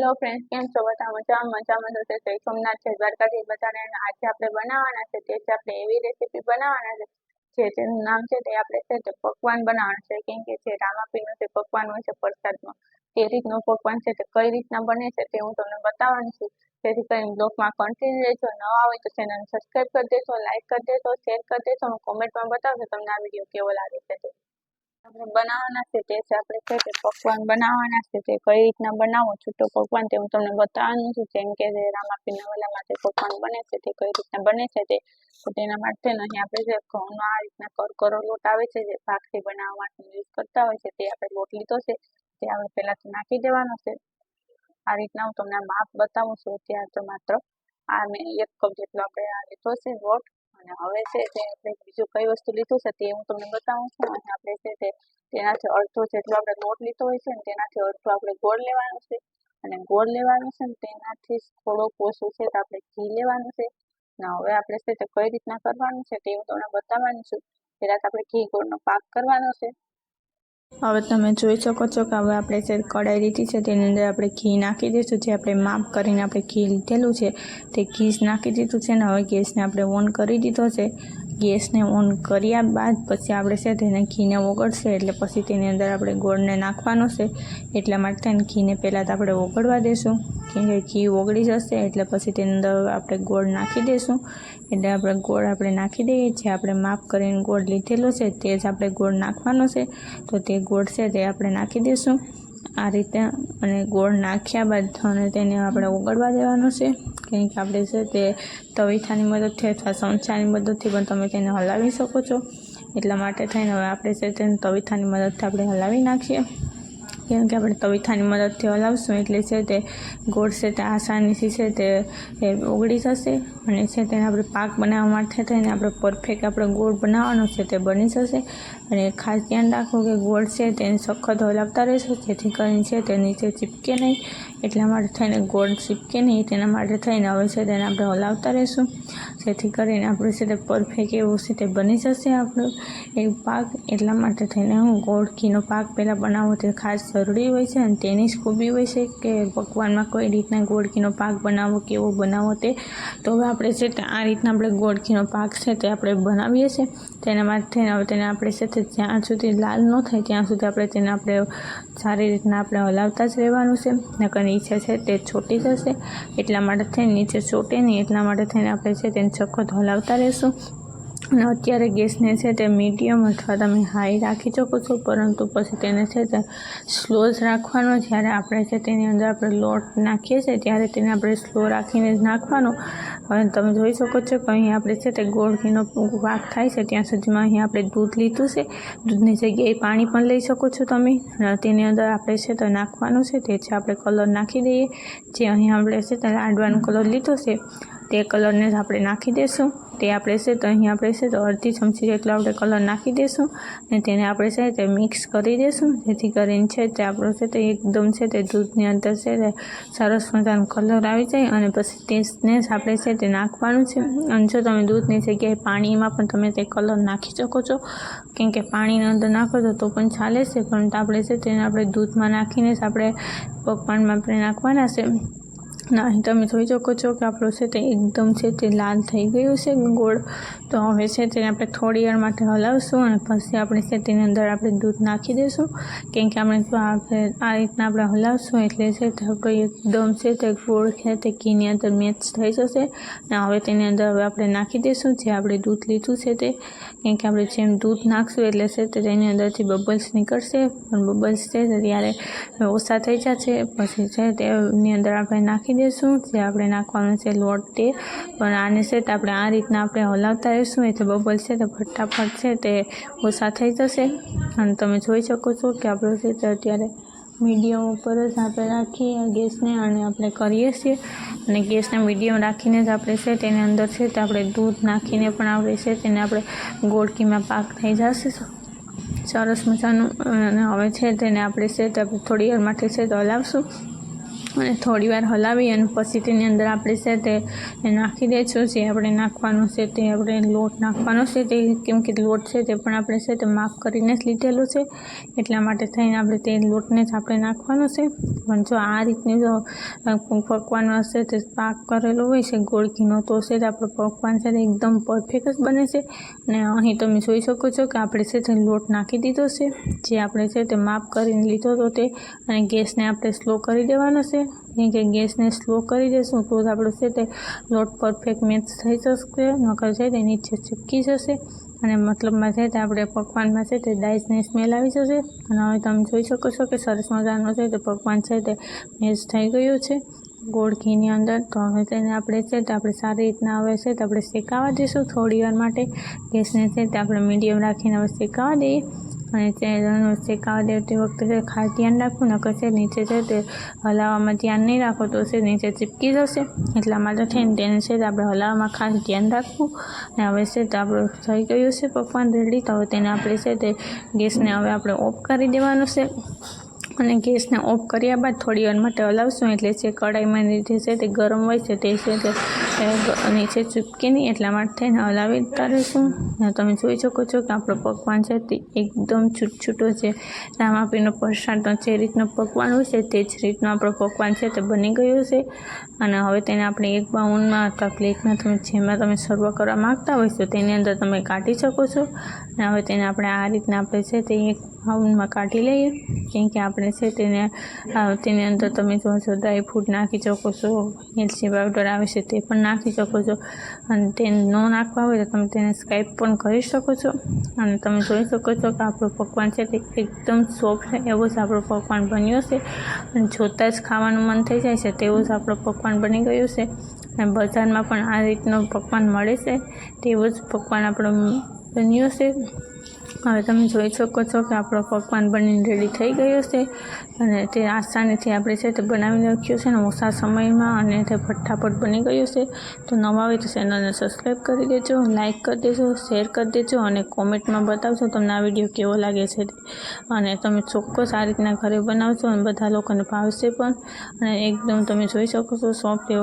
Hello friends, કેમ છો બધા? મજામાં તો જય સોમનાથ છે દ્વારકાથી બધાને. આજે આપણે બનાવવાના છે તે છે આપણે એવી રેસીપી બનાવવાના છે જેનું નામ છે તે આપણે છે તે પકવાન બનાવવાના છે. કેમ કે જે રામાપીરનું જે પકવાન હોય છે પ્રસાદમાં, તે રીતનું પકવાન છે તે કઈ રીતના બને છે તે હું તમને બતાવવાની છું. જેથી કરીને બ્લોગમાં કન્ટિન્યુ રહેજો. નવા હોય તો ચેનલ સબસ્ક્રાઈબ કરી દેજો, લાઈક કરી દેજો, શેર કરી દેજો અને કોમેન્ટમાં બતાવજો તમને આ વિડીયો કેવો લાગે છે તે. આપણે બનાવવાના છે તે છે આપણે છે તે પકવાન બનાવવાના છે. તે કઈ રીતના બનાવો છૂટો પકવાન તે હું તમને બતાવવાનું છું. જેમ કે જે રામાપીરના વાલામાં જે પકવાન બને છે તે કઈ રીતના બને છે તે. તો તેના માટે અહીં આપણે જે ઘઉંનો આ રીતના કરકરો લોટ આવે છે જે ભાખરી બનાવવા માટે યુઝ કરતા હોય છે તે આપણે લોટ લીધો છે. તે આપણે પહેલાંથી નાખી દેવાનો છે. આ રીતના હું તમને માપ બતાવું છું. ત્યાં તો માત્ર આ મેં 1 કપ જેટલો આપણે આ લીધો છે લોટ. અને હવે છે તે આપણે બીજું કઈ વસ્તુ લીધું છે તે હું તમને બતાવું છું. અને આપણે છે તે તેનાથી અડધો જેટલો આપણે લોટ લીધો હોય છે ને તેનાથી અડધો આપણે ગોળ લેવાનું છે. અને ગોળ લેવાનું છે ને તેનાથી થોડોક ઓછું છે તો આપણે ઘી લેવાનું છે. ને હવે આપણે છે તે કઈ રીતના કરવાનું છે તે હું તમને બતાવવાની છું. પહેલાં આપણે ઘી ગોળનો પાક કરવાનો છે. હવે તમે જોઈ શકો છો કે હવે આપણે જે કઢાઈ લીધી છે તેની અંદર આપણે ઘી નાખી દઈશું. જે આપણે માપ કરીને આપણે ઘી લીધેલું છે તે ઘી નાખી દીધું છે. ને હવે ગેસને આપણે ઓન કરી દીધો છે. ગેસને ઓન કર્યા બાદ પછી આપણે છે તેને ઘીને ઓગળશે એટલે પછી તેની અંદર આપણે ગોળને નાખવાનો છે. એટલા માટે ઘીને પહેલાં તો આપણે ઓગળવા દઈશું. કેમ કે ઘી ઓગળી જશે એટલે પછી તેની અંદર આપણે ગોળ નાખી દઈશું. એટલે આપણે ગોળ આપણે નાખી દઈએ. જે આપણે માપ કરીને ગોળ લીધેલો છે તે જ આપણે ગોળ નાખવાનો છે. તો તે ગોળ છે તે આપણે નાખી દઈશું આ રીતે. અને ગોળ નાખ્યા બાદ અને તેને આપણે ઓગળવા દેવાનું છે. કેમ કે આપણે છે તે તવીથાની મદદથી અથવા ચમચાની મદદથી પણ તમે તેને હલાવી શકો છો. એટલા માટે થઈને હવે આપણે છે તેને તવીથાની મદદથી આપણે હલાવી નાખીએ. કેમ કે આપણે તવીથાની મદદથી હલાવશું એટલે છે તે ગોળ છે તે આસાનીથી છે તે ઓગળી જશે. અને છે તેને આપણે પાક બનાવવા માટે થઈને આપણે પરફેક્ટ આપણે ગોળ બનાવવાનો છે તે બની જશે. અને ખાસ ધ્યાન રાખો કે ગોળ છે તેને સખત હલાવતા રહેશો જેથી કરીને છે તે નીચે ચીપકે નહીં. એટલા માટે થઈને ગોળ ચીપકે નહીં તેના માટે થઈને હવે છે તેને આપણે હલાવતા રહીશું. જેથી કરીને આપણું છે તે પરફેક્ટ એવું છે તે બની જશે આપણું એ પાક. એટલા માટે થઈને હું ગોળ ઘીનો પાક પહેલાં બનાવવો તે ખાસ જરૂરી હોય છે. અને તેની જ ખૂબી હોય છે કે પકવાનમાં કઈ રીતના ગોળ ઘીનો પાક બનાવવો, કેવો બનાવવો તે. તો હવે આપણે છે તે આ રીતના આપણે ગોળ ઘીનો પાક છે તે આપણે બનાવીએ છીએ. તેના માટે થઈને હવે તેને આપણે છે તે જ્યાં સુધી લાલ ન થાય ત્યાં સુધી આપણે તેને આપણે સારી રીતના આપણે હલાવતા જ રહેવાનું છે. નકર નીચે છે તે છોટી જશે. એટલા માટે થઈને નીચે ચોટે નહીં એટલા માટે થઈને આપણે છે તેને સખત હલાવતા રહીશું. અને અત્યારે ગેસને છે તે મીડિયમ અથવા તમે હાઈ રાખી શકો છો, પરંતુ પછી તેને છે તે સ્લો જ રાખવાનો. જ્યારે આપણે છે તેની અંદર આપણે લોટ નાખીએ છીએ ત્યારે તેને આપણે સ્લો રાખીને જ નાખવાનો. હવે તમે જોઈ શકો છો કે અહીં આપણે છે તે ગોળ ઘીનો પાક થાય છે ત્યાં સુધીમાં અહીં આપણે દૂધ લીધું છે. દૂધની જગ્યાએ પાણી પણ લઈ શકો છો તમે. અને તેની અંદર આપણે છે તો નાખવાનું છે તે છે આપણે કલર નાખી દઈએ. જે અહીં આપણે છે તે લાડવાનો કલર લીધો છે તે કલરને જ આપણે નાખી દઈશું. તે આપણે છે તો અહીં આપણે છે તો અડધી ચમચી જેટલો આપણે કલર નાખી દઈશું. અને તેને આપણે છે તે મિક્સ કરી દઈશું. જેથી કરીને છે તે આપણું છે તે એકદમ છે તે દૂધની અંદર છે તે સરસ મજાનો કલર આવી જાય. અને પછી તેને જ આપણે છે તે નાખવાનું છે. અને જો તમે દૂધની જગ્યાએ પાણીમાં પણ તમે તે કલર નાખી શકો છો. કેમ કે પાણીની અંદર નાખો તો પણ ચાલે છે, પરંતુ આપણે છે તેને આપણે દૂધમાં નાખીને જ આપણે પકવાનમાં આપણે નાખવાના છે. અહીં તમે જોઈ શકો છો કે આપણું છે તે એકદમ છે તે લાલ થઈ ગયું છે ગોળ. તો હવે છે તેને આપણે થોડી વાર માટે હલાવશું અને પછી આપણે છે તેની અંદર આપણે દૂધ નાખી દઈશું. કેમ કે આપણે જો આ રીતના આપણે હલાવશું એટલે છે તે આપણે એકદમ છે તે ગોળ છે તે ઘીની અંદર મેચ થઈ જશે. અને હવે તેની અંદર હવે આપણે નાખી દઈશું જે આપણે દૂધ લીધું છે તે. કેમ કે આપણે જેમ દૂધ નાખશું એટલે છે તે તેની અંદરથી બબલ્સ નીકળશે. પણ બબલ્સ છે ત્યારે ઓછા થઈ જશે. પછી છે તેની અંદર આપણે નાખી દઈશું જે આપણે નાખવાનું છે લોટ તે. પણ આને છે તે આપણે આ રીતના આપણે હલાવતા રહીશું એટલે બબલ છે તે ફટાફટ છે તે ઓછા થઈ જશે. અને તમે જોઈ શકો છો કે આપણું છે તે અત્યારે મીડિયમ ઉપર જ આપણે રાખીએ ગેસને અને આપણે કરીએ છીએ. અને ગેસને મીડિયમ રાખીને જ આપણે છે તેની અંદર છે તે આપણે દૂધ નાખીને પણ આપણે છે તેને આપણે ગોળ ઘીમાં પાક થઈ જશે સરસ મજાનું. અને હવે છે તેને આપણે છે તે થોડી વાર માટે છે તો હલાવશું. અને થોડી વાર હલાવી અને પછી તેની અંદર આપણે છે તે નાખી દઈશું જે આપણે નાખવાનું છે તે આપણે લોટ નાખવાનો છે તે કેમ કે લોટ છે તે પણ આપણે છે તે માફ કરીને જ લીધેલો છે એટલા માટે થઈને આપણે તે લોટને જ આપણે નાખવાનો છે પણ જો આ રીતની જો પકવાન હશે તે પાક કરેલો હોય છે ગોળ ઘીનો તો છે તે આપણું પકવાન છે તે એકદમ પરફેક્ટ જ બને છે અને અહીં તમે જોઈ શકો છો કે આપણે છે તે લોટ નાખી દીધો છે જે આપણે છે તે માપ કરીને લીધો હતો તે અને ગેસને આપણે સ્લો કરી દેવાનો છે કેમ કે ગેસને સ્લો કરી દઈશું તો જ આપણું છે તે લોટ પરફેક્ટ મેચ થઈ શકશે નકર છે તે નીચે ચીપકી જશે અને મતલબમાં છે તે આપણે પકવાનમાં છે તે ડાઈસની સ્મેલ આવી જશે અને હવે તમે જોઈ શકો છો કે સરસ મજાનો છે તે પકવાન છે તે મેચ થઈ ગયું છે ગોળ ઘીની અંદર તો હવે તેને આપણે છે તે આપણે સારી રીતના હવે છે તે આપણે શેકાવા દઈશું થોડી વાર માટે ગેસને છે તે આપણે મીડિયમ રાખીને હવે શેકાવા દઈએ અને તે શેકાવા દેતી વખતે ખાસ ધ્યાન રાખવું નકર છે નીચે છે તે હલાવવામાં ધ્યાન નહીં રાખો તો છે નીચે ચીપકી જશે એટલા માટે થઈને તેને છે તે આપણે હલાવવામાં ખાસ ધ્યાન રાખવું અને હવે છે તે આપણું થઈ ગયું છે પકવાન રેડી તો હવે તેને આપણે છે તે ગેસને હવે આપણે ઓફ કરી દેવાનું છે અને ગેસને ઓફ કર્યા બાદ થોડી વાર માટે હલાવશું એટલે જે કઢાઈમાં નીચે છે તે ગરમ હોય છે તે છે તે નીચે ચૂપકે નહીં એટલા માટે થઈને હલાવતા રહીશું અને તમે જોઈ શકો છો કે આપણો પકવાન છે તે એકદમ છૂટછૂટો છે રામાપીરનો પ્રસાદનો જે રીતનો પકવાન હોય છે તે જ રીતનું આપણું પકવાન છે તે બની ગયું છે અને હવે તેને આપણે એક બાઉલમાં અથવા પ્લેટમાં તમે જેમાં તમે સર્વ કરવા માગતા હોય તો તેની અંદર તમે કાઢી શકો છો અને હવે તેને આપણે આ રીતના આપણે છે તે એક બાઉલમાં કાઢી લઈએ કેમ કે આપણે છે તેની અંદર તમે જો છો ડ્રાયફ્રૂટ નાખી શકો છો એલચી પાવડર આવે છે તે પણ નાખી શકો છો અને તે ન નાખવા હોય તો તમે તેને સ્કાઈપ પણ કરી શકો છો અને તમે જોઈ શકો છો કે આપણું પકવાન છે તે એકદમ સોફ્ટ એવું જ આપણું પકવાન બન્યું છે અને જોતાં જ ખાવાનું મન થઈ જાય છે તેવું જ આપણું પકવાન બની ગયું છે અને બજારમાં પણ આ રીતનું પકવાન મળે છે તેવું જ પકવાન આપણું બન્યું છે હવે તમે જોઈ શકો છો કે આપણો પકવાન બનીને રેડી થઈ ગયો છે અને તે આસાનીથી આપણે છે તે બનાવી રાખ્યું છે ને ઓછા સમયમાં અને તે ફટાફટ બની ગયું છે તો નવા હોય તો ચેનલને સબસ્ક્રાઈબ કરી દેજો લાઇક કરી દેજો શેર કરી દેજો અને કોમેન્ટમાં બતાવજો તમને આ વિડીયો કેવો લાગે છે અને તમે ચોક્કસ આ રીતના ઘરે બનાવજો અને બધા લોકોને ભાવશે પણ અને એકદમ તમે જોઈ શકો છો સોફ્ટ